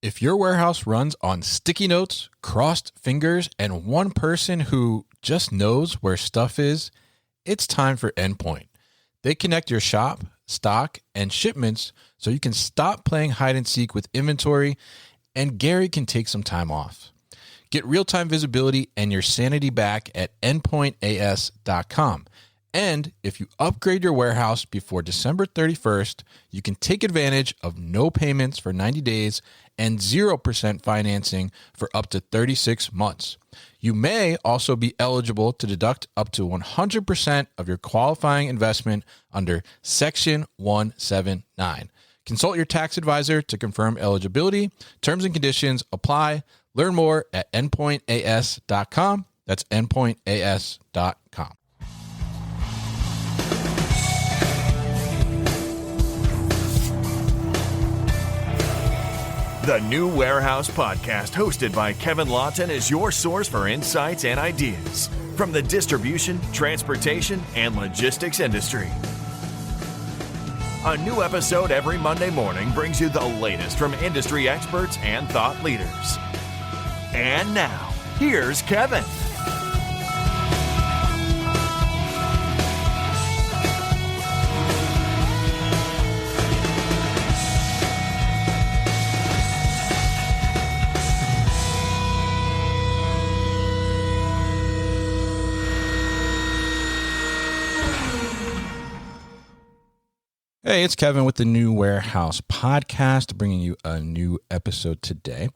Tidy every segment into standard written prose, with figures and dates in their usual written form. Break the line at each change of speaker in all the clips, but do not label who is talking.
If your warehouse runs on sticky notes, crossed fingers, and one person who just knows where stuff is, it's time for Endpoint. They connect your shop, stock, and shipments so you can stop playing hide and seek with inventory, and Gary can take some time off. Get real-time visibility and your sanity back at endpointas.com. And if you upgrade your warehouse before December 31st, you can take advantage of no payments for 90 days and 0% financing for up to 36 months. You may also be eligible to deduct up to 100% of your qualifying investment under Section 179. Consult your tax advisor to confirm eligibility. Terms and conditions apply. Learn more at endpointas.com. That's endpointas.com.
The New Warehouse Podcast, hosted by Kevin Lawton, is your source for insights and ideas from the distribution, transportation, and logistics industry. A new episode every Monday morning brings you the latest from industry experts and thought leaders. And now, here's Kevin.
Hey, it's Kevin with the New Warehouse Podcast, bringing you a new episode today.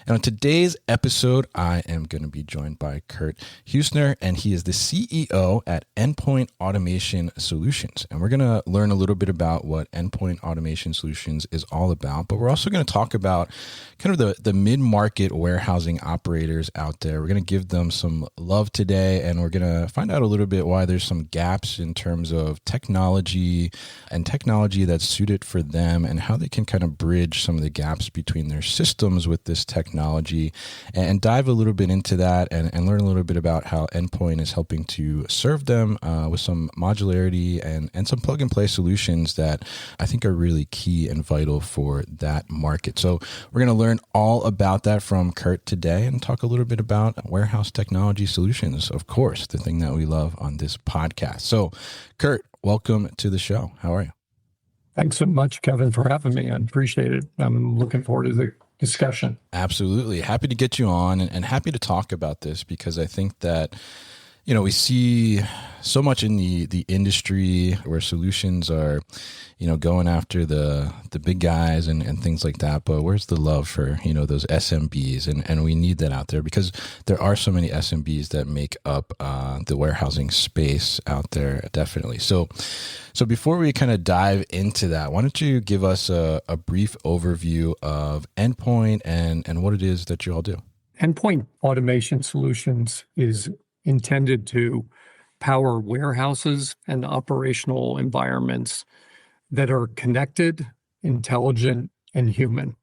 And on today's episode, I am going to be joined by Kurt Heusner, and he is the CEO at Endpoint Automation Solutions. And we're going to learn a little bit about what Endpoint Automation Solutions is all about, but we're also going to talk about kind of the mid-market warehousing operators out there. We're going to give them some love today, and we're going to find out a little bit why there's some gaps in terms of technology that's suited for them and how they can kind of bridge some of the gaps between their systems with this technology, and dive a little bit into that and learn a little bit about how Endpoint is helping to serve them with some modularity and some plug and play solutions that I think are really key and vital for that market. So we're going to learn all about that from Kurt today and talk a little bit about warehouse technology solutions, of course, the thing that we love on this podcast. So Kurt, welcome to the show. How are you?
Thanks so much, Kevin, for having me. I appreciate it. I'm looking forward to the discussion.
Absolutely. Happy to get you on and happy to talk about this because I think that, you know, we see so much in the industry where solutions are, you know, going after the big guys and things like that. But where's the love for, you know, those SMBs? And we need that out there because there are so many SMBs that make up the warehousing space out there, definitely. So before we kind of dive into that, why don't you give us a brief overview of Endpoint and what it is that you all do?
Endpoint Automation Solutions is intended to power warehouses and operational environments that are connected, intelligent, and human.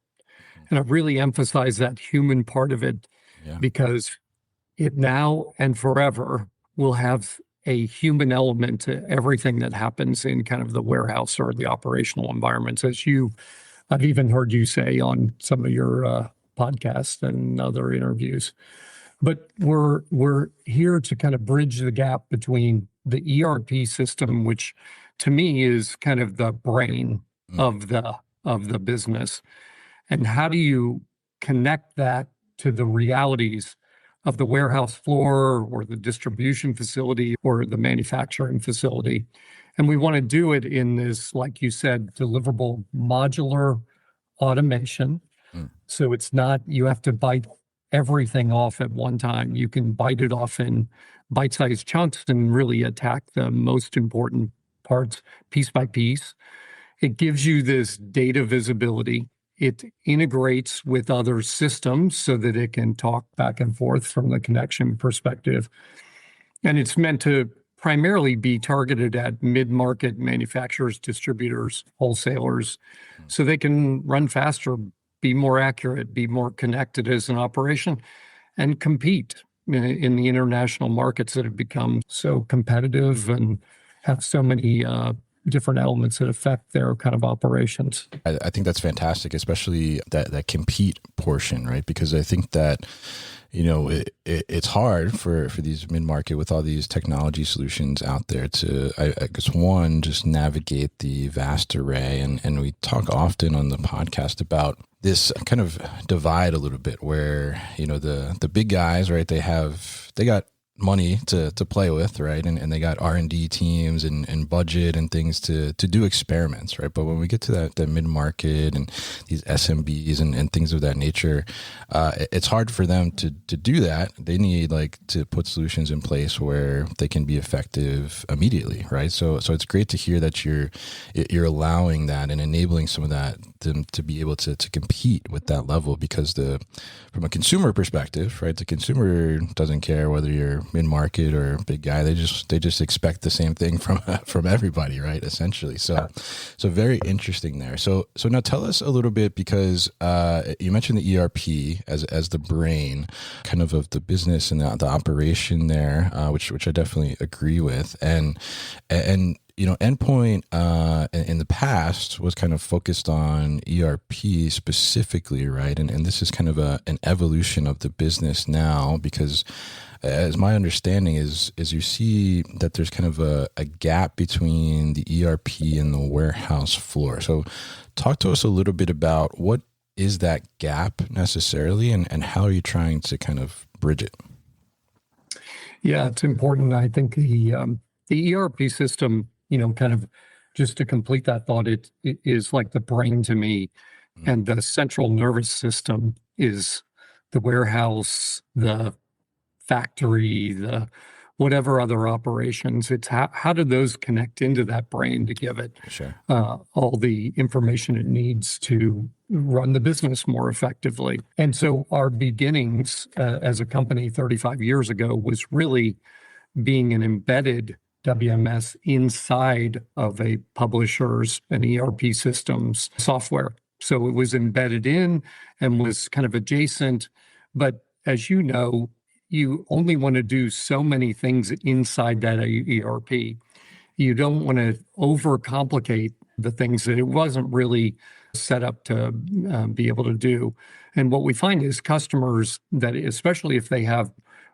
And I really emphasize that human part of it because it now and forever will have a human element to everything that happens in kind of the warehouse or the operational environments. I've even heard you say on some of your podcasts and other interviews. But we're here to kind of bridge the gap between the ERP system, which to me is kind of the brain of the business, and how do you connect that to the realities of the warehouse floor or the distribution facility or the manufacturing facility. And we want to do it in this, like you said, deliverable modular automation. So it's not, you have to bite everything off at one time. You can bite it off in bite-sized chunks and really attack the most important parts piece by piece. It gives you this data visibility. It integrates with other systems so that it can talk back and forth from the connection perspective. And it's meant to primarily be targeted at mid-market manufacturers, distributors, wholesalers, so they can run faster, be more accurate, be more connected as an operation, and compete in the international markets that have become so competitive and have so many different elements that affect their kind of operations.
I think that's fantastic, especially that compete portion, right? Because I think that, it's hard for these mid-market with all these technology solutions out there to, I guess, one, just navigate the vast array. And we talk often on the podcast about this kind of divide a little bit where, the big guys, right, they got money to play with, right? And they got R&D teams and budget and things to do experiments, right? But when we get to that mid-market and these SMBs and things of that nature, it's hard for them to do that. They need to put solutions in place where they can be effective immediately, right? So it's great to hear that you're allowing that and enabling some of that to be able to compete with that level, because from a consumer perspective, right, the consumer doesn't care whether you're mid-market or big guy. They just expect the same thing from everybody, right, essentially. So very interesting there. So now tell us a little bit, because you mentioned the ERP as the brain kind of the business and the operation there, which I definitely agree with. And Endpoint in the past was kind of focused on ERP specifically, right? And this is kind of an evolution of the business now, because as my understanding is you see that there's kind of a gap between the ERP and the warehouse floor. So talk to us a little bit about what is that gap necessarily, and how are you trying to kind of bridge it?
Yeah, it's important. I think the ERP system, kind of just to complete that thought, it is like the brain to me, and the central nervous system is the warehouse, the factory, the whatever other operations. It's how do those connect into that brain to give it
Sure.
all the information it needs to run the business more effectively. And so our beginnings as a company 35 years ago was really being an embedded WMS inside of a publisher's and ERP systems software. So it was embedded in and was kind of adjacent. But as you know, you only want to do so many things inside that ERP. You don't want to overcomplicate the things that it wasn't really set up to be able to do. And what we find is customers that, especially if they have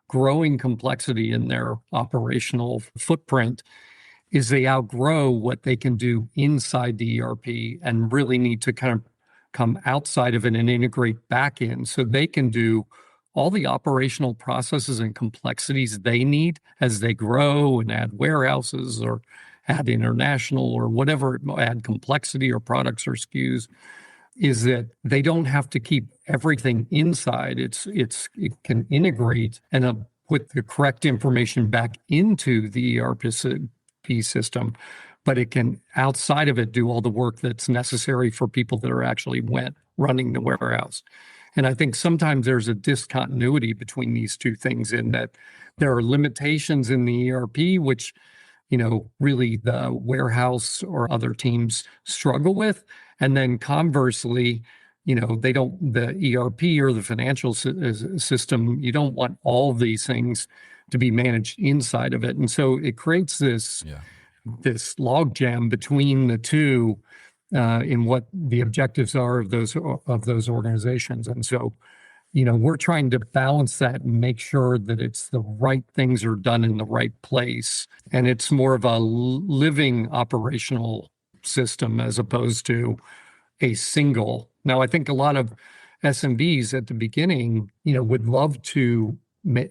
growing complexity in their operational footprint, is they outgrow what they can do inside the ERP and really need to kind of come outside of it and integrate back in, so they can do all the operational processes and complexities they need as they grow and add warehouses or add international or whatever, add complexity or products or SKUs, is that they don't have to keep everything inside. It can integrate and put the correct information back into the ERP system, but it can, outside of it, do all the work that's necessary for people that are actually running the warehouse. And I think sometimes there's a discontinuity between these two things, in that there are limitations in the ERP, which, really the warehouse or other teams struggle with. And then conversely, the ERP or the financial system, you don't want all of these things to be managed inside of it. And so it creates this logjam between the two in what the objectives are of those organizations. And so, we're trying to balance that and make sure that it's the right things are done in the right place. And it's more of a living operational system as opposed to a single. Now, I think a lot of SMBs at the beginning, would love to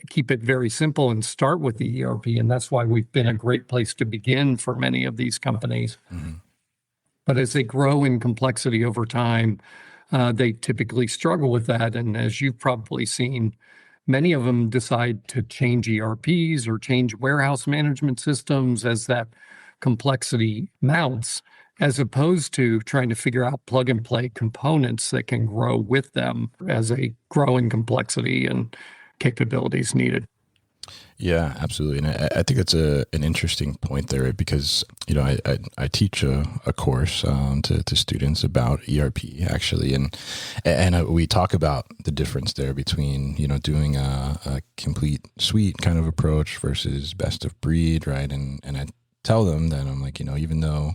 keep it very simple and start with the ERP. And that's why we've been a great place to begin for many of these companies. Mm-hmm. But as they grow in complexity over time, they typically struggle with that. And as you've probably seen, many of them decide to change ERPs or change warehouse management systems as that complexity mounts, as opposed to trying to figure out plug and play components that can grow with them as a growing complexity and capabilities needed.
Yeah, absolutely. And I think that's an interesting point there, right? Because, I teach a course to students about ERP, actually. And we talk about the difference there between, doing a complete suite kind of approach versus best of breed, right? And tell them that I'm like, even though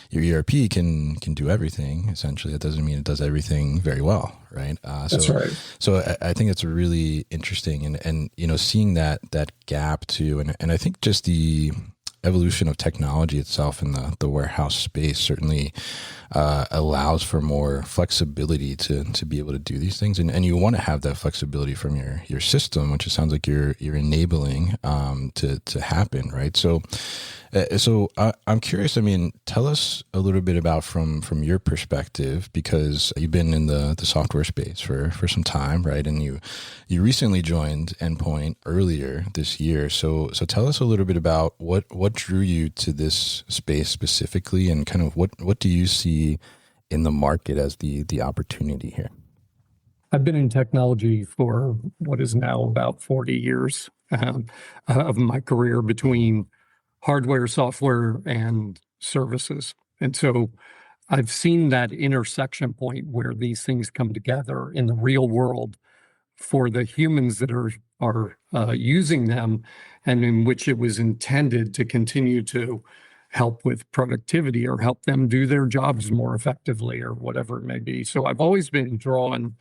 your ERP can do everything, essentially, that doesn't mean it does everything very well, right?
That's right.
So I think it's really interesting, and seeing that gap too, and I think just the evolution of technology itself in the warehouse space certainly allows for more flexibility to be able to do these things, and you want to have that flexibility from your system, which it sounds like you're enabling to happen, right? So I'm curious. I mean, tell us a little bit about from your perspective, because you've been in the software space for some time, right? And you recently joined Endpoint earlier this year. So tell us a little bit about what drew you to this space specifically, and kind of what do you see in the market as the opportunity here?
I've been in technology for what is now about 40 years of my career, between hardware, software, and services. And so I've seen that intersection point where these things come together in the real world for the humans that are using them, and in which it was intended to continue to help with productivity or help them do their jobs more effectively, or whatever it may be. So I've always been drawn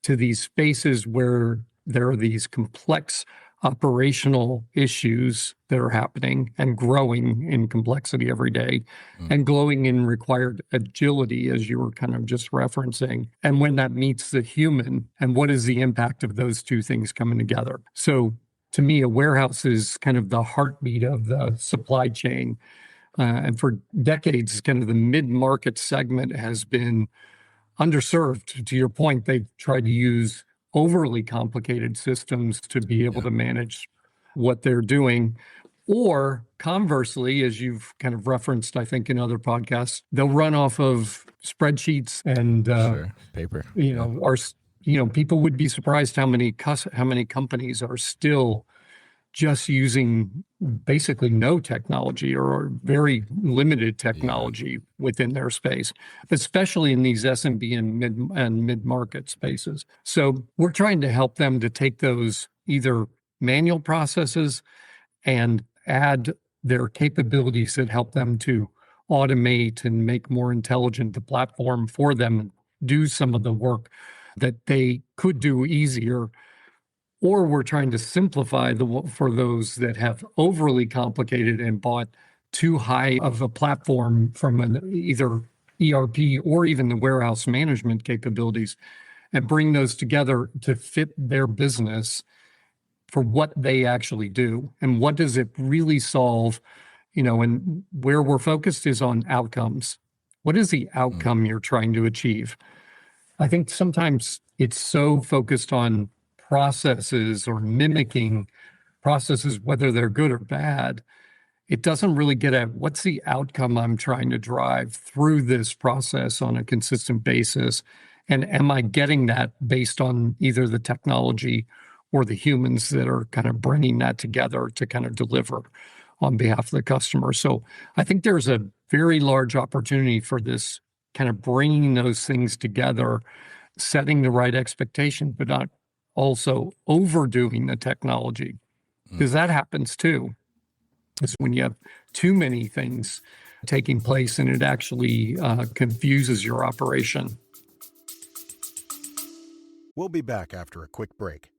to these spaces where there are these complex operational issues that are happening and growing in complexity every day, and growing in required agility, as you were kind of just referencing. And when that meets the human, and what is the impact of those two things coming together? So to me, a warehouse is kind of the heartbeat of the supply chain. And for decades, kind of the mid-market segment has been underserved. To your point, they've tried to use overly complicated systems to be able to manage what they're doing. Or conversely, as you've kind of referenced, I think in other podcasts, they'll run off of spreadsheets and
paper.
People would be surprised how many companies are still just using basically no technology, or very limited technology within their space, especially in these SMB and mid-market spaces. So we're trying to help them to take those either manual processes and add their capabilities that help them to automate and make more intelligent the platform for them, and do some of the work that they could do easier. Or we're trying to simplify for those that have overly complicated and bought too high of a platform from either ERP or even the warehouse management capabilities, and bring those together to fit their business for what they actually do, and what does it really solve. And where we're focused is on outcomes. What is the outcome you're trying to achieve? I think sometimes it's so focused on processes or mimicking processes, whether they're good or bad. It doesn't really get at what's the outcome I'm trying to drive through this process on a consistent basis. And am I getting that based on either the technology or the humans that are kind of bringing that together to kind of deliver on behalf of the customer? So I think there's a very large opportunity for this kind of bringing those things together, setting the right expectation, but not also overdoing the technology, because that happens too. It's when you have too many things taking place, and it actually confuses your operation.
We'll be back after a quick break.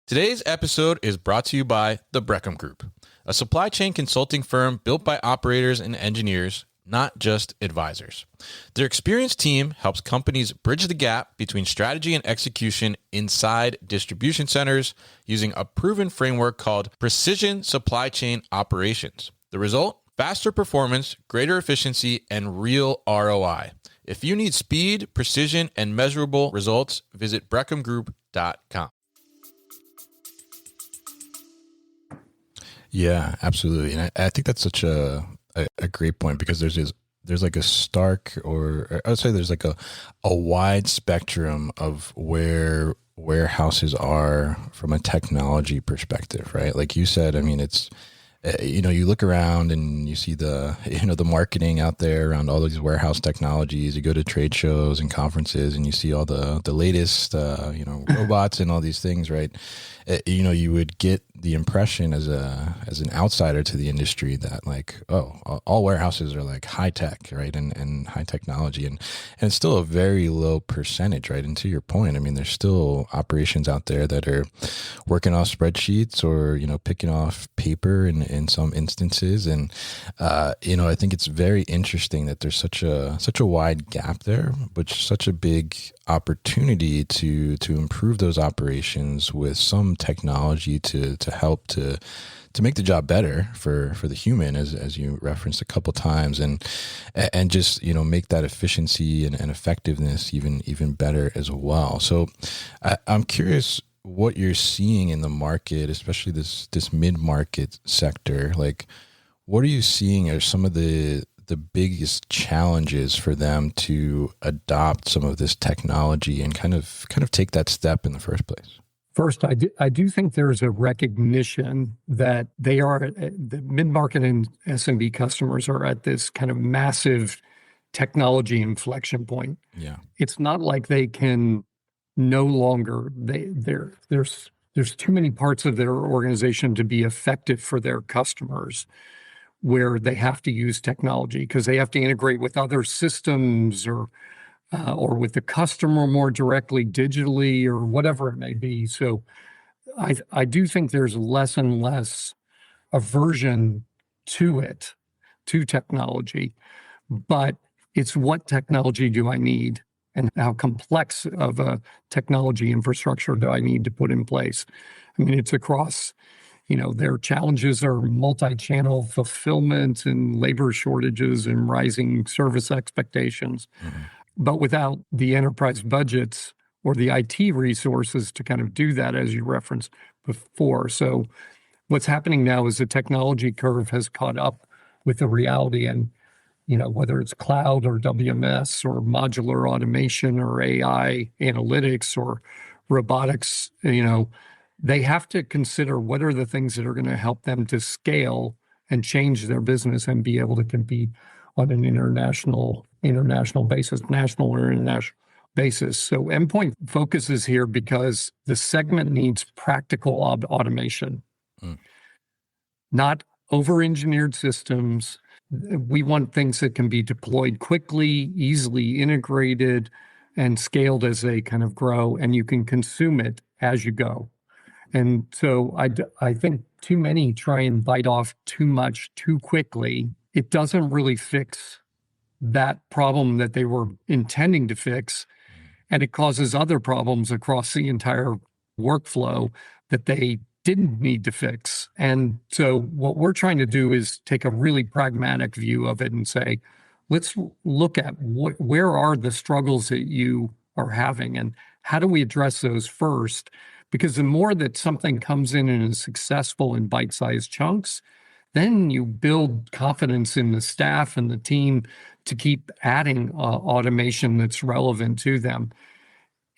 Today's episode is brought to you by the Breckham Group, a supply chain consulting firm built by operators and engineers, not just advisors. Their experienced team helps companies bridge the gap between strategy and execution inside distribution centers using a proven framework called Precision Supply Chain Operations. The result? Faster performance, greater efficiency, and real ROI. If you need speed, precision, and measurable results, visit breckhamgroup.com. Yeah, absolutely. And I think that's such a great point, because there's like a stark, or I would say there's like a wide spectrum of where warehouses are from a technology perspective, right? Like you said, I mean, it's You look around and you see the marketing out there around all these warehouse technologies. You go to trade shows and conferences and you see all the latest, robots and all these things, right? You would get the impression as an outsider to the industry that like, oh, all warehouses are like high tech, right? And high technology. And it's still a very low percentage, right? And to your point, I mean, there's still operations out there that are working off spreadsheets or, picking off paper in some instances. And, I think it's very interesting that there's such a wide gap there, but such a big opportunity to improve those operations with some technology to help to make the job better for the human, as you referenced a couple times, and just make that efficiency and effectiveness even better as well. So I'm curious what you're seeing in the market, especially this mid-market sector. Like, what are you seeing are some of the biggest challenges for them to adopt some of this technology and kind of take that step in the first place?
First, I do think there's a recognition that the mid-market and SMB customers are at this kind of massive technology inflection point.
Yeah.
It's not like they can no longer, there's too many parts of their organization to be effective for their customers where they have to use technology because they have to integrate with other systems or with the customer more directly digitally or whatever it may be. So I do think there's less and less aversion to technology, but it's what technology do I need and how complex of a technology infrastructure do I need to put in place? I mean, it's across, their challenges are multi-channel fulfillment and labor shortages and rising service expectations. Mm-hmm. But without the enterprise budgets or the IT resources to kind of do that, as you referenced before. So what's happening now is the technology curve has caught up with the reality, and whether it's cloud or WMS or modular automation or AI analytics or robotics, they have to consider what are the things that are going to help them to scale and change their business and be able to compete on an international basis, national or international basis. So Endpoint focuses here because the segment needs practical automation, not over-engineered systems. We want things that can be deployed quickly, easily integrated, and scaled as they kind of grow, and you can consume it as you go. And so I think too many try and bite off too much too quickly. It doesn't really fix that problem that they were intending to fix, and it causes other problems across the entire workflow that they didn't need to fix. And so what we're trying to do is take a really pragmatic view of it and say, let's look at where are the struggles that you are having and how do we address those first? Because the more that something comes in and is successful in bite-sized chunks, then you build confidence in the staff and the team to keep adding automation that's relevant to them.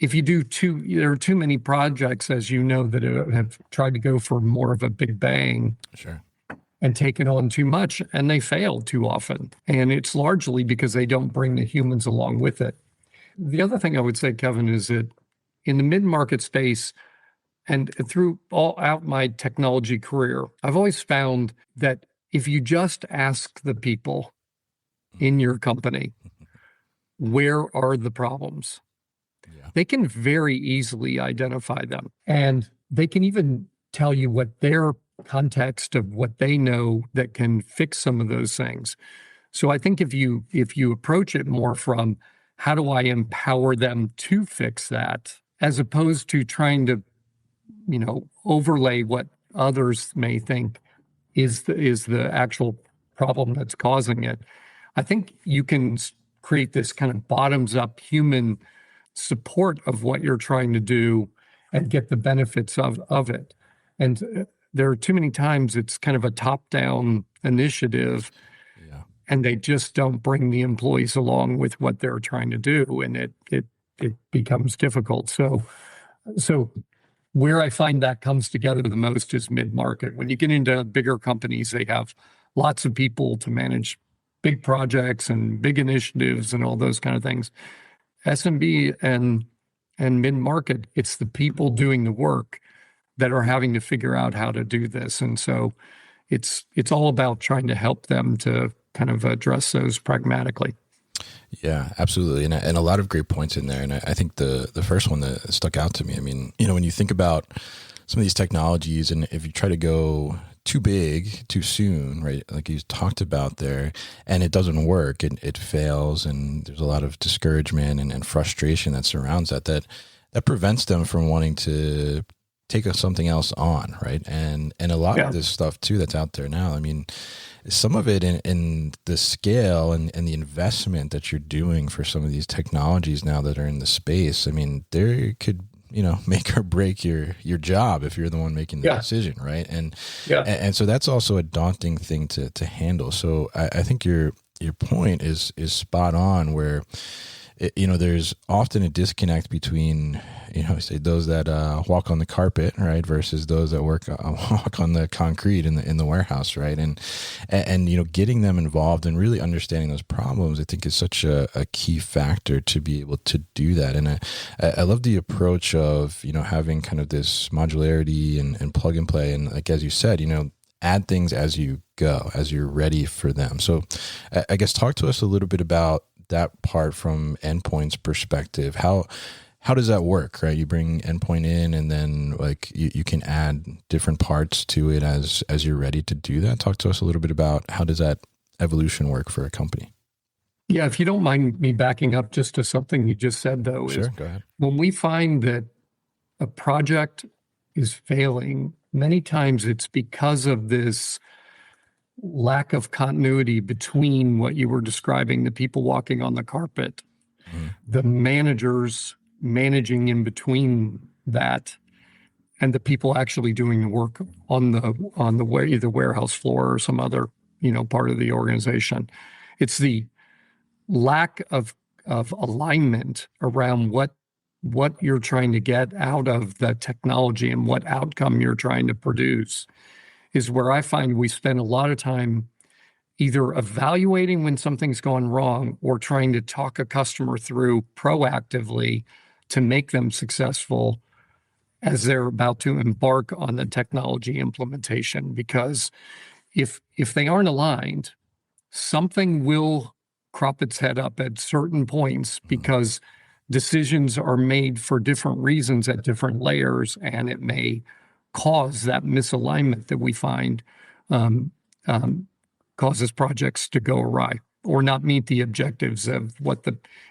If you there are too many projects, as you know, that have tried to go for more of a big bang.
Sure.
And taken on too much, and they fail too often. And it's largely because they don't bring the humans along with it. The other thing I would say, Kevin, is that in the mid-market space, and throughout my technology career, I've always found that if you just ask the people in your company, where are the problems? Yeah. They can very easily identify them. And they can even tell you what their context of what they know that can fix some of those things. So I think if you approach it more from how do I empower them to fix that, as opposed to trying to overlay what others may think is the actual problem that's causing it. I think you can create this kind of bottoms up human support of what you're trying to do and get the benefits of it. And there are too many times it's kind of a top down initiative, and they just don't bring the employees along with what they're trying to do, and it becomes difficult. So Where I find that comes together the most is mid-market. When you get into bigger companies, they have lots of people to manage big projects and big initiatives and all those kind of things. SMB and mid-market, it's the people doing the work that are having to figure out how to do this. And so it's all about trying to help them to kind of address those pragmatically.
Yeah, absolutely. And a lot of great points in there. And I think the first one that stuck out to me, I mean, when you think about some of these technologies, and if you try to go too big too soon, right? Like you talked about there, and it doesn't work, it fails, and there's a lot of discouragement and frustration that surrounds that prevents them from wanting to take something else on, right? And a lot of this stuff too that's out there now, I mean, some of it in the scale and the investment that you're doing for some of these technologies now that are in the space, I mean, there could make or break your job if you're the one making the decision, right? And so that's also a daunting thing to handle. So I think your point is spot on, where there's often a disconnect between say those that walk on the carpet, right, versus those that walk on the concrete in the warehouse, right? And getting them involved and really understanding those problems, I think, is such a key factor to be able to do that. And I love the approach of having kind of this modularity and plug and play, and like as you said, add things as you go, as you're ready for them. So I guess talk to us a little bit about that part from Endpoint's perspective. How does that work, right? You bring Endpoint in, and then like you can add different parts to it as you're ready to do that. Talk to us a little bit about how does that evolution work for a company?
Yeah, if you don't mind me backing up just to something you just said, though,
sure, go ahead.
When we find that a project is failing, many times it's because of this lack of continuity between what you were describing, the people walking on the carpet, the managers managing in between that, and the people actually doing the work on the way, either warehouse floor or some other part of the organization. It's the lack of alignment around what you're trying to get out of the technology and what outcome you're trying to produce is where I find we spend a lot of time either evaluating when something's gone wrong or trying to talk a customer through proactively to make them successful as they're about to embark on the technology implementation. Because if they aren't aligned, something will crop its head up at certain points, because decisions are made for different reasons at different layers, and it may cause that misalignment that we find causes projects to go awry or not meet the objectives of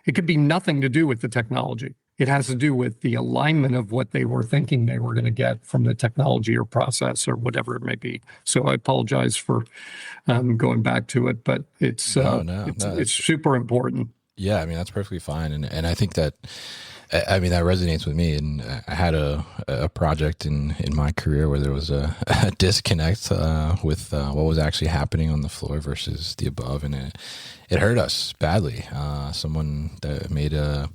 it could be nothing to do with the technology. It has to do with the alignment of what they were thinking they were going to get from the technology or process or whatever it may be. So I apologize for going back to it, but it's super important.
Yeah, I mean, that's perfectly fine. And I think that, I mean, that resonates with me. And I had a project in my career where there was a disconnect with what was actually happening on the floor versus the above. And it hurt us badly. Someone that made a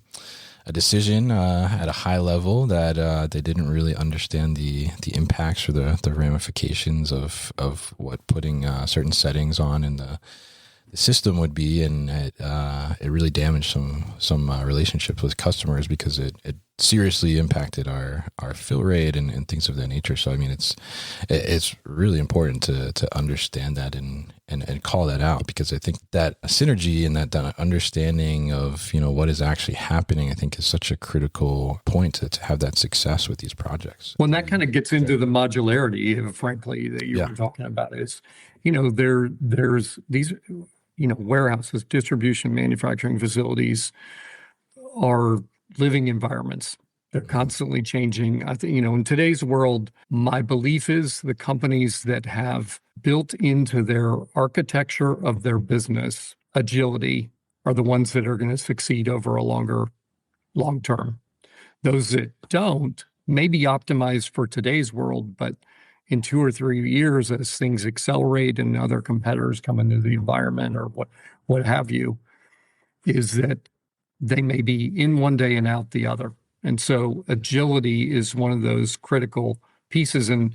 decision at a high level that they didn't really understand the impacts or the ramifications of what putting certain settings on in the system would be, and it really damaged some relationships with customers because it seriously impacted our fill rate and things of that nature. So I mean, it's really important to understand that and call that out, because I think that synergy and that understanding of what is actually happening, I think, is such a critical point to have that success with these projects.
Well, and that kind of gets into the modularity, frankly, that you were talking about. Is there's these warehouses, distribution, manufacturing facilities are living environments. They're constantly changing. I think, in today's world, my belief is the companies that have built into their architecture of their business agility are the ones that are going to succeed over a long term. Those that don't may be optimized for today's world, but in 2 or 3 years, as things accelerate and other competitors come into the environment or what have you, is that they may be in one day and out the other. And so agility is one of those critical pieces. And,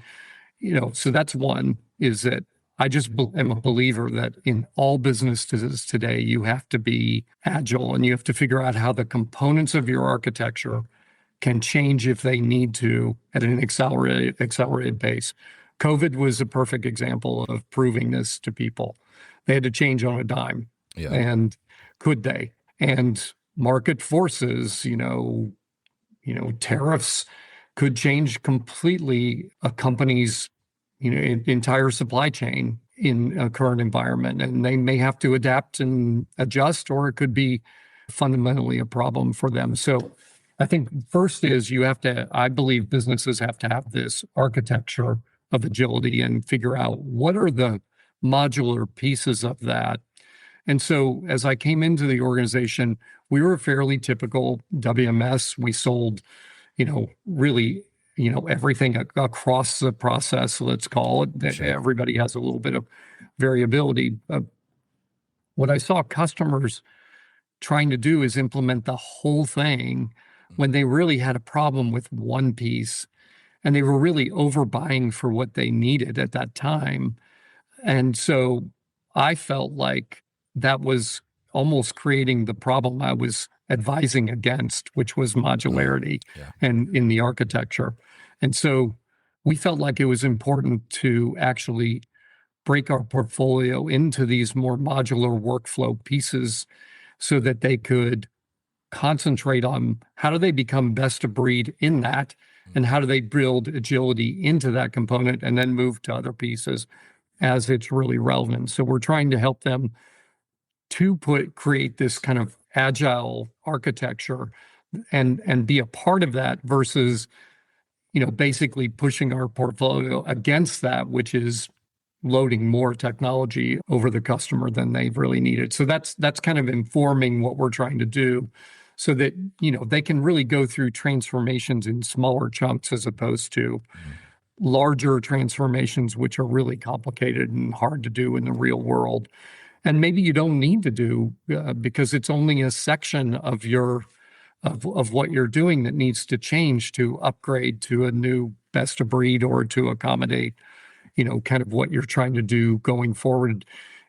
so that's one, is that I just am a believer that in all businesses today, you have to be agile and you have to figure out how the components of your architecture can change if they need to at an accelerated pace. COVID was a perfect example of proving this to people. They had to change on a dime.
Yeah.
And could they? And market forces, tariffs could change completely a company's, entire supply chain in a current environment. And they may have to adapt and adjust, or it could be fundamentally a problem for them. So I think first is I believe businesses have to have this architecture of agility and figure out what are the modular pieces of that. And so as I came into the organization, we were fairly typical WMS. We sold, really, everything across the process, let's call it.
Sure.
Everybody has a little bit of variability. What I saw customers trying to do is implement the whole thing when they really had a problem with one piece, and they were really overbuying for what they needed at that time. And so I felt like that was almost creating the problem I was advising against, which was modularity and in the architecture. And so we felt like it was important to actually break our portfolio into these more modular workflow pieces so that they could concentrate on how do they become best of breed in that, and how do they build agility into that component and then move to other pieces as it's really relevant. So we're trying to help them to create this kind of agile architecture and be a part of that versus, basically pushing our portfolio against that, which is loading more technology over the customer than they've really needed. So that's kind of informing what we're trying to do so that, they can really go through transformations in smaller chunks as opposed to larger transformations, which are really complicated and hard to do in the real world. And maybe you don't need to do because it's only a section of of what you're doing that needs to change to upgrade to a new best of breed or to accommodate, kind of what you're trying to do going forward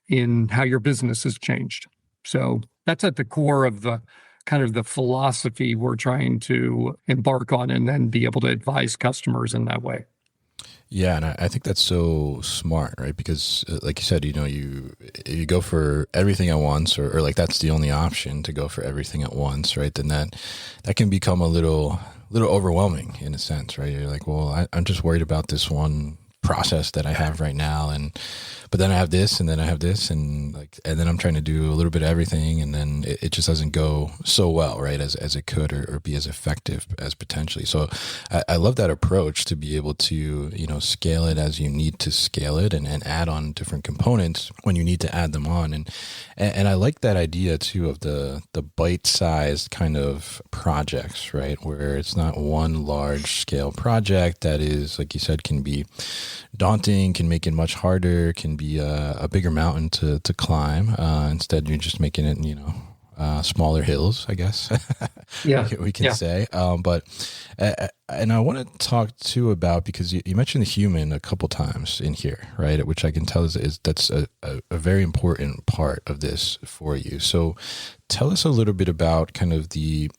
in how your business has changed. So that's at the core of the kind of the philosophy we're trying to embark on and then be able to advise customers in that way.
Yeah, and I think that's so smart, right? Because like you said, you go for everything at once, or like that's the only option to go for everything at once, right? Then that can become a little overwhelming in a sense, right? You're like, well, I'm just worried about this one process that I have right now, but then I have this, and then I have this, and then I'm trying to do a little bit of everything, and then it just doesn't go so well, right, as it could, or be as effective as potentially. So I love that approach to be able to scale it as you need to scale it, and add on different components when you need to add them on, and I like that idea too of the bite-sized kind of projects, right, where it's not one large scale project that is, like you said, can be daunting, can make it much harder, can be a bigger mountain to climb. Instead, you're just making it, smaller hills, I guess.
Yeah,
we can say. And I want to talk too about, because you mentioned the human a couple times in here, right? Which I can tell is that's a very important part of this for you. So tell us a little bit about kind of the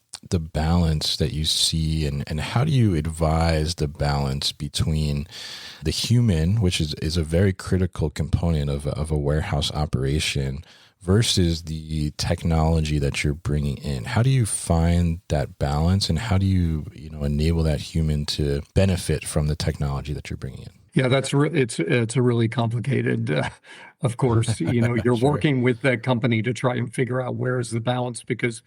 balance that you see, and how do you advise the balance between the human, which is a very critical component of a warehouse operation, versus the technology that you're bringing in? How do you find that balance, and how do you enable that human to benefit from the technology that you're bringing in?
Yeah, it's a really complicated, of course, you're
Sure.
working with that company to try and figure out where is the balance, because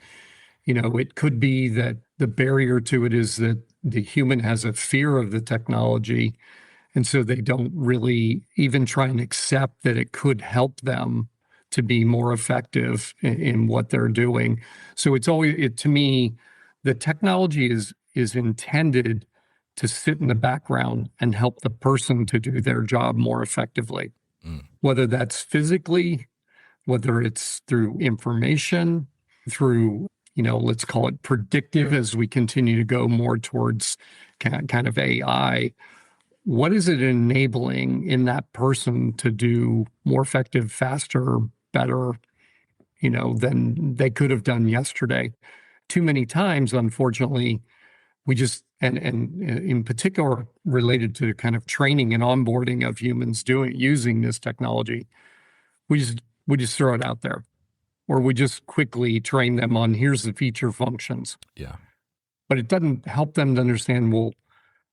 it could be that the barrier to it is that the human has a fear of the technology. And so they don't really even try and accept that it could help them to be more effective in what they're doing. So it's always, to me, the technology is intended to sit in the background and help the person to do their job more effectively, whether that's physically, whether it's through information, through let's call it predictive as we continue to go more towards kind of AI. What is it enabling in that person to do more effective, faster, better, than they could have done yesterday? Too many times, unfortunately, we just, and in particular related to kind of training and onboarding of humans using this technology, we just throw it out there, or we just quickly train them on here's the feature functions.
Yeah.
But it doesn't help them to understand, well,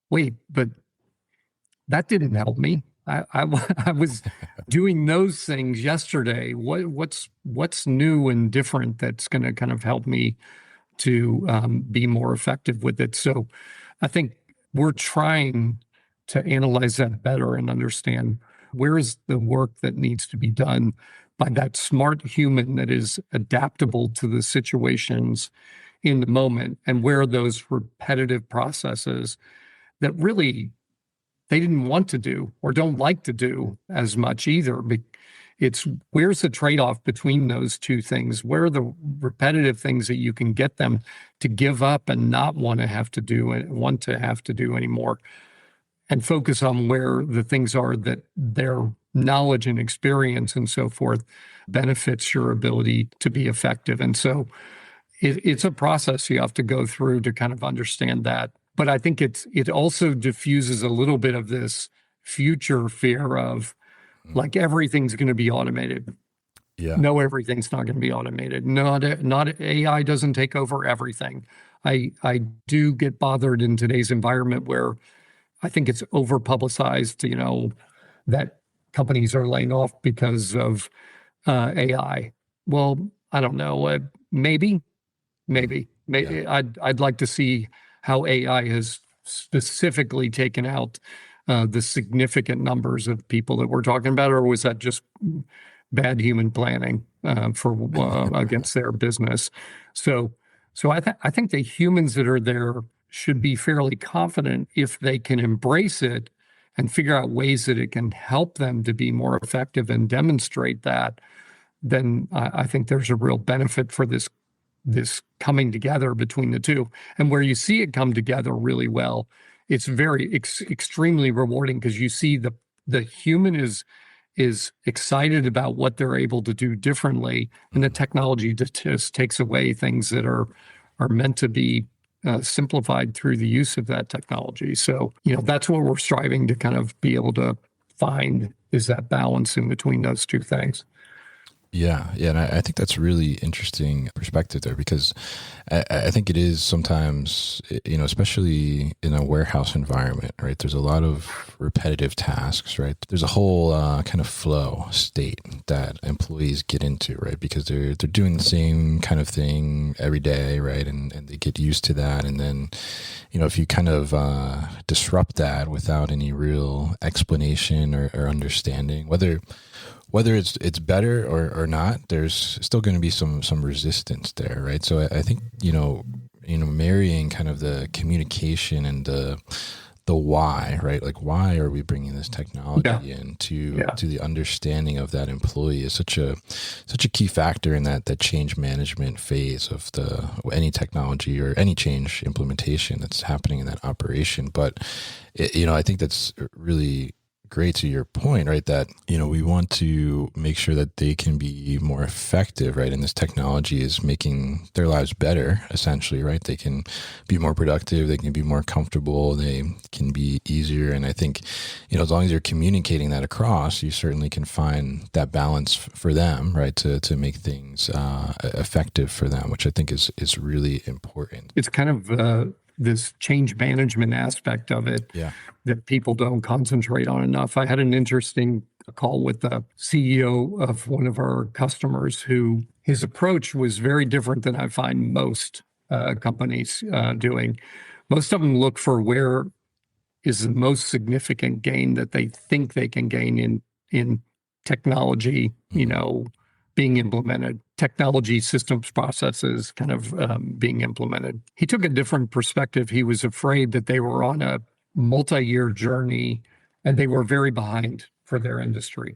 wait, but that didn't help me. I was doing those things yesterday. What's new and different that's going to kind of help me to be more effective with it? So I think we're trying to analyze that better and understand where is the work that needs to be done by that smart human that is adaptable to the situations in the moment, and where are those repetitive processes that really they didn't want to do or don't like to do as much either. It's where's the trade-off between those two things? Where are the repetitive things that you can get them to give up and not want to have to do anymore, and focus on where the things are that their knowledge and experience and so forth benefits your ability to be effective. And so it's a process you have to go through to kind of understand that. But I think it also diffuses a little bit of this future fear of like everything's going to be automated.
Yeah.
No, everything's not going to be automated. Not AI doesn't take over everything. I do get bothered in today's environment where I think it's over publicized, that companies are laying off because of AI. Well, I don't know. Maybe. Yeah. I'd like to see how AI has specifically taken out the significant numbers of people that we're talking about, or was that just bad human planning for against their business? So I think the humans that are there should be fairly confident if they can embrace it and figure out ways that it can help them to be more effective and demonstrate that. Then I think there's a real benefit for this coming together between the two. And where you see it come together really well, it's very extremely rewarding, because you see the human is excited about what they're able to do differently, and the technology just takes away things that are meant to be simplified through the use of that technology. So that's what we're striving to kind of be able to find, is that balance in between those two things.
Yeah. And I think that's really interesting perspective there, because I think it is sometimes, especially in a warehouse environment, right? There's a lot of repetitive tasks, right? There's a whole kind of flow state that employees get into, right? Because they're doing the same kind of thing every day, right? And they get used to that. And then, if you kind of disrupt that without any real explanation or understanding, whether it's better or not, there's still going to be some resistance there, right? So I think marrying kind of the communication and the why, right? Like, why are we bringing this technology into the understanding of that employee is such a key factor in that change management phase of any technology or any change implementation that's happening in that operation. But I think that's really great to your point, right? That, we want to make sure that they can be more effective, right? And this technology is making their lives better, essentially, right? They can be more productive, they can be more comfortable, they can be easier. And I think, as long as you're communicating that across, you certainly can find that balance for them, right? To make things effective for them, which I think is really important.
It's kind of this change management aspect of it that people don't concentrate on enough. I had an interesting call with the CEO of one of our customers, who his approach was very different than I find most companies doing. Most of them look for where is the most significant gain that they think they can gain in technology, being implemented, technology systems processes kind of being implemented. He took a different perspective. He was afraid that they were on a multi-year journey and they were very behind for their industry.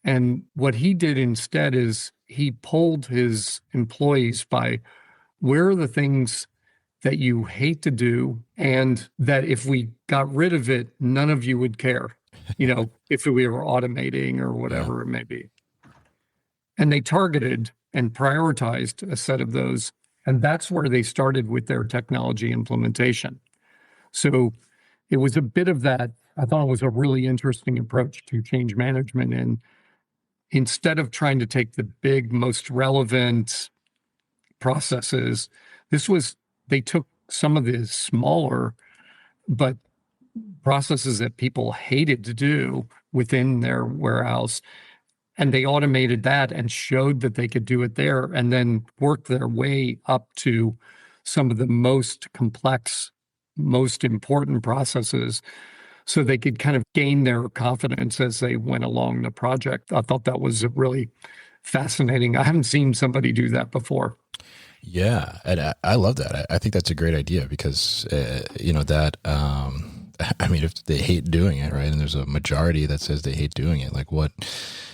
And what he did instead is he polled his employees by where are the things that you hate to do, and that if we got rid of it, none of you would care, if we were automating or whatever it may be. And they targeted and prioritized a set of those. And that's where they started with their technology implementation. So it was a bit of that. I thought it was a really interesting approach to change management. And instead of trying to take the big, most relevant processes, they took some of the smaller, but processes that people hated to do within their warehouse, and they automated that and showed that they could do it there, and then worked their way up to some of the most complex, most important processes, so they could kind of gain their confidence as they went along the project. I thought that was really fascinating. I haven't seen somebody do that before.
Yeah, and I love that. I think that's a great idea because, if they hate doing it, right, and there's a majority that says they hate doing it, like what,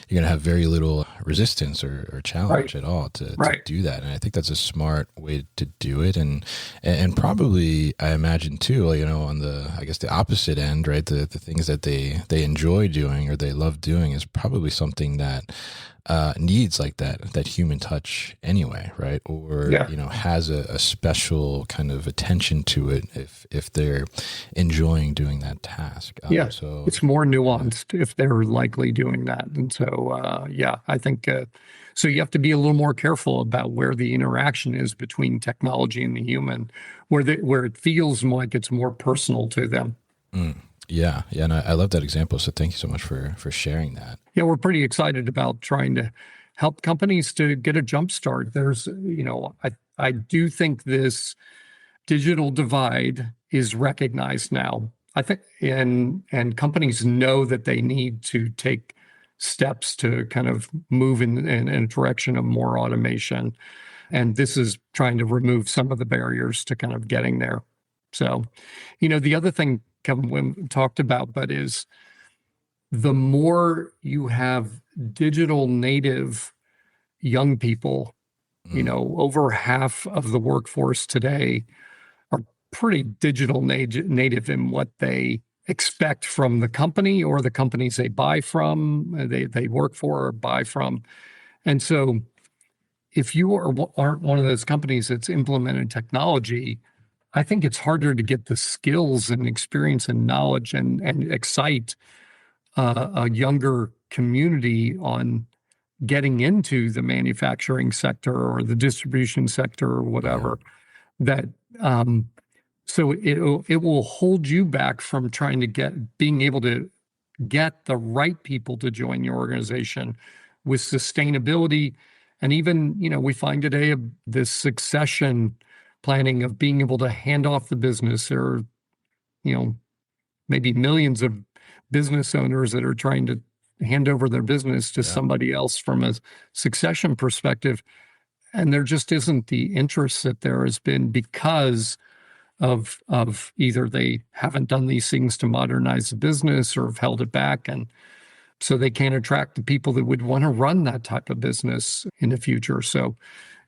you're going to have very little resistance or challenge at all to do that. And I think that's a smart way to do it. And probably, I imagine too, on the opposite end, right, the things that they enjoy doing or they love doing is probably something that needs like that human touch anyway, right? Or, has a special kind of attention to it if they're enjoying doing that task.
So it's more nuanced if they're likely doing that. And so, I think, so you have to be a little more careful about where the interaction is between technology and the human, where it feels like it's more personal to them.
Yeah. And I love that example. So thank you so much for sharing that.
Yeah, we're pretty excited about trying to help companies to get a jump start. There's, I do think this digital divide is recognized now. I think, and companies know that they need to take steps to kind of move in a direction of more automation. And this is trying to remove some of the barriers to kind of getting there. So, the other thing Kevin Wim talked about, but is the more you have digital native young people, over half of the workforce today are pretty digital native in what they expect from the company or the companies they buy from, they work for or buy from. And so if you aren't one of those companies that's implemented technology, I think it's harder to get the skills and experience and knowledge and excite a younger community on getting into the manufacturing sector or the distribution sector or whatever. That so it will hold you back from trying to being able to get the right people to join your organization with sustainability. And even, we find today this succession planning of being able to hand off the business, or, maybe millions of business owners that are trying to hand over their business to somebody else from a succession perspective. And there just isn't the interest that there has been because of either they haven't done these things to modernize the business or have held it back. And so they can't attract the people that would want to run that type of business in the future. So,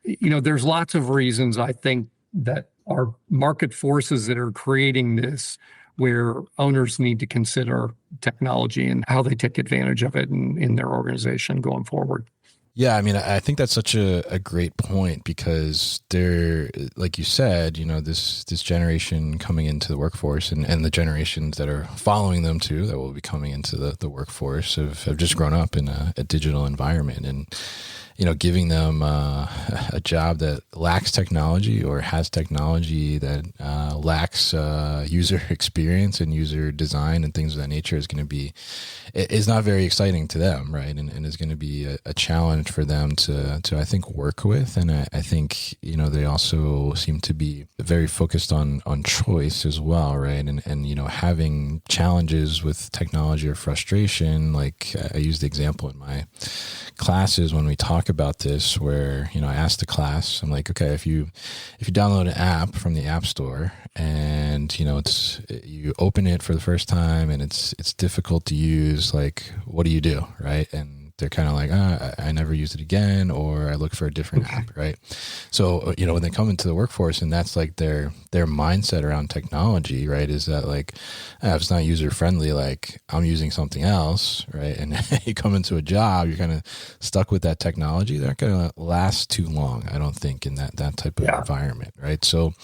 there's lots of reasons I think that are market forces that are creating this, where owners need to consider technology and how they take advantage of it in their organization going forward.
Yeah, I think that's such a great point because they're, like you said, this generation coming into the workforce and the generations that are following them too, that will be coming into the workforce have just grown up in a digital environment. And giving them a job that lacks technology or has technology that lacks user experience and user design and things of that nature is not very exciting to them, right? And is going to be a challenge for them to I think work with. And I think they also seem to be very focused on choice as well, right? And having challenges with technology or frustration, like I use the example in my classes when we talk about this, where I asked the class, I'm like, okay, if you download an app from the App Store and you open it for the first time and it's difficult to use, like what do you do, right? And they're kind of like, I never use it again, or I look for a different app, right? So, when they come into the workforce and that's like their mindset around technology, right, is that like, if it's not user friendly, like I'm using something else, right? And you come into a job, you're kind of stuck with that technology. They're not going to last too long, I don't think, in that type of environment, right? So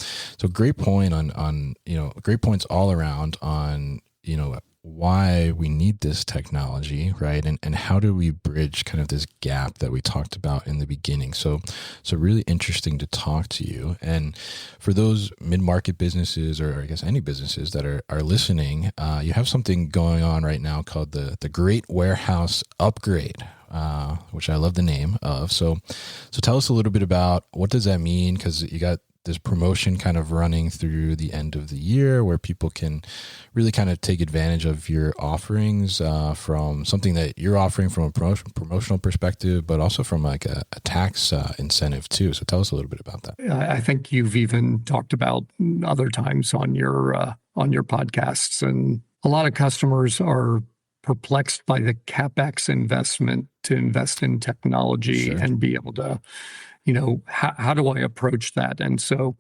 great point on great points all around on, why we need this technology, right? And how do we bridge kind of this gap that we talked about in the beginning? So really interesting to talk to you. And for those mid-market businesses, or I guess any businesses that are listening, you have something going on right now called the Great Warehouse Upgrade, which I love the name of. So tell us a little bit about what does that mean? Because you got this promotion kind of running through the end of the year where people can really kind of take advantage of your offerings from something that you're offering from a promotional perspective, but also from like a tax incentive too. So tell us a little bit about that.
I think you've even talked about other times on your podcasts, and a lot of customers are perplexed by the CapEx investment to invest in technology and be able to, how do I approach that? And so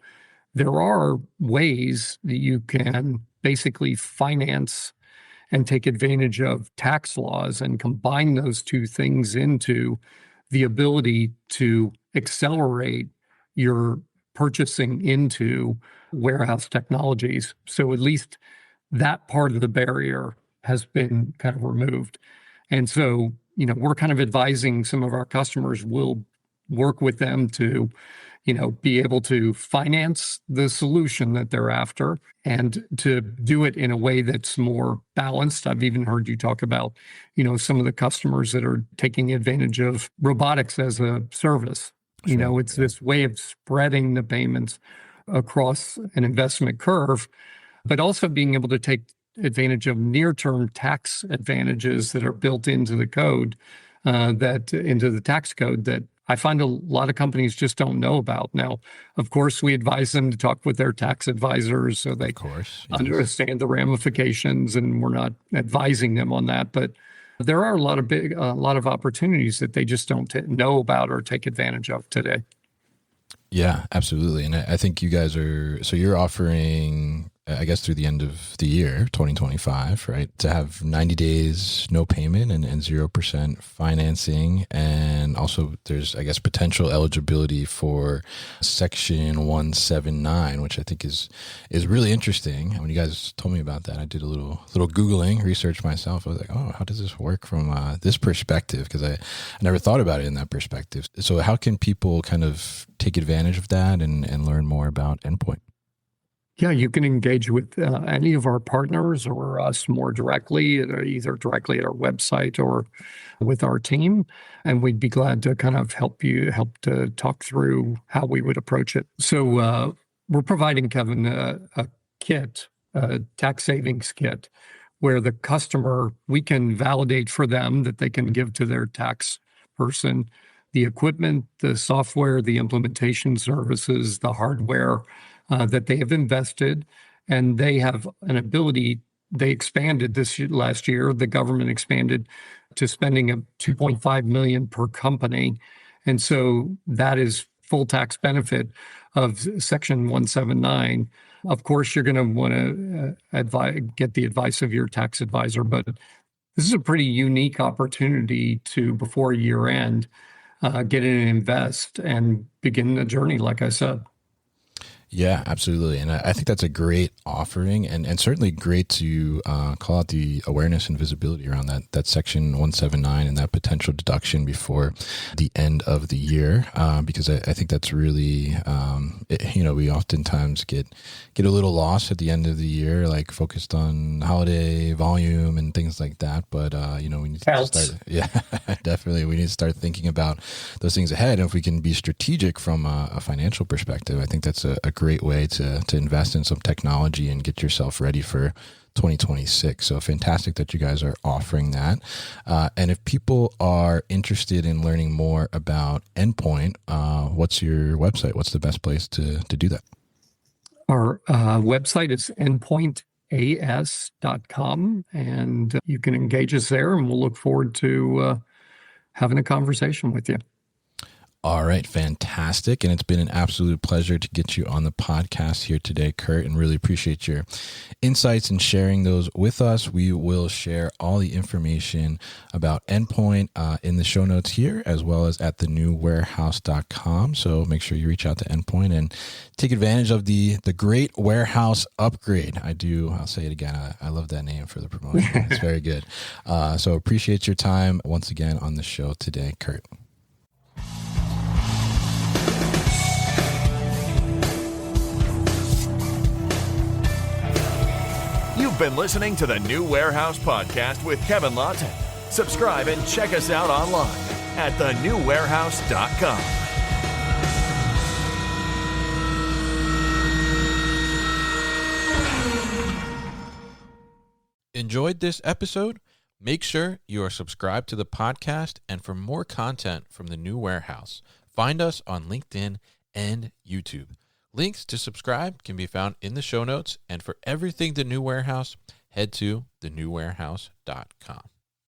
there are ways that you can basically finance and take advantage of tax laws and combine those two things into the ability to accelerate your purchasing into warehouse technologies. So at least that part of the barrier has been kind of removed. And so, we're kind of advising some of our customers. We'll work with them to, be able to finance the solution that they're after and to do it in a way that's more balanced. I've even heard you talk about, some of the customers that are taking advantage of robotics as a service. It's this way of spreading the payments across an investment curve, but also being able to take advantage of near-term tax advantages that are built into the code, into the tax code that I find a lot of companies just don't know about. Now, of course, we advise them to talk with their tax advisors so they understand the ramifications, and we're not advising them on that. But there are a lot of opportunities that they just don't know about or take advantage of today.
Yeah, absolutely. And I think you guys you're offering, I guess, through the end of the year, 2025, right, to have 90 days, no payment and 0% financing. And also there's, I guess, potential eligibility for Section 179, which I think is really interesting. When you guys told me about that, I did a little Googling research myself. I was like, oh, how does this work from this perspective? Because I never thought about it in that perspective. So how can people kind of take advantage of that and learn more about Endpoint?
Yeah, you can engage with any of our partners or us more directly, either directly at our website or with our team. And we'd be glad to kind of help to talk through how we would approach it. So we're providing, Kevin, a kit, a tax savings kit, where the customer, we can validate for them that they can give to their tax person the equipment, the software, the implementation services, the hardware that they have invested, and they have an ability. They expanded last year. The government expanded to spending a $2.5 million per company, and so that is full tax benefit of Section 179. Of course, you're going to want to get the advice of your tax advisor, but this is a pretty unique opportunity to, before year end, get in and invest and begin the journey, like I said.
Yeah, absolutely. And I think that's a great offering and certainly great to call out the awareness and visibility around that Section 179 and that potential deduction before the end of the year, because I think that's really, we oftentimes get a little lost at the end of the year, like focused on holiday volume and things like that. But, we need to start. Yeah, definitely. We need to start thinking about those things ahead. And if we can be strategic from a financial perspective, I think that's a great way to invest in some technology and get yourself ready for 2026. So fantastic that you guys are offering that. And if people are interested in learning more about Endpoint, what's your website? What's the best place to do that?
Our website is endpointas.com, and you can engage us there, and we'll look forward to having a conversation with you.
All right, fantastic. And it's been an absolute pleasure to get you on the podcast here today, Kurt, and really appreciate your insights and sharing those with us. We will share all the information about Endpoint in the show notes here, as well as at thenewwarehouse.com. So make sure you reach out to Endpoint and take advantage of the great warehouse upgrade. I'll say it again. I love that name for the promotion. It's very good. So appreciate your time once again on the show today, Kurt.
You've been listening to the New Warehouse Podcast with Kevin Lawton. Subscribe and check us out online at thenewwarehouse.com.
Enjoyed this episode? Make sure you are subscribed to the podcast, and for more content from the New Warehouse, find us on LinkedIn and YouTube. Links to subscribe can be found in the show notes, and for everything The New Warehouse, head to thenewwarehouse.com.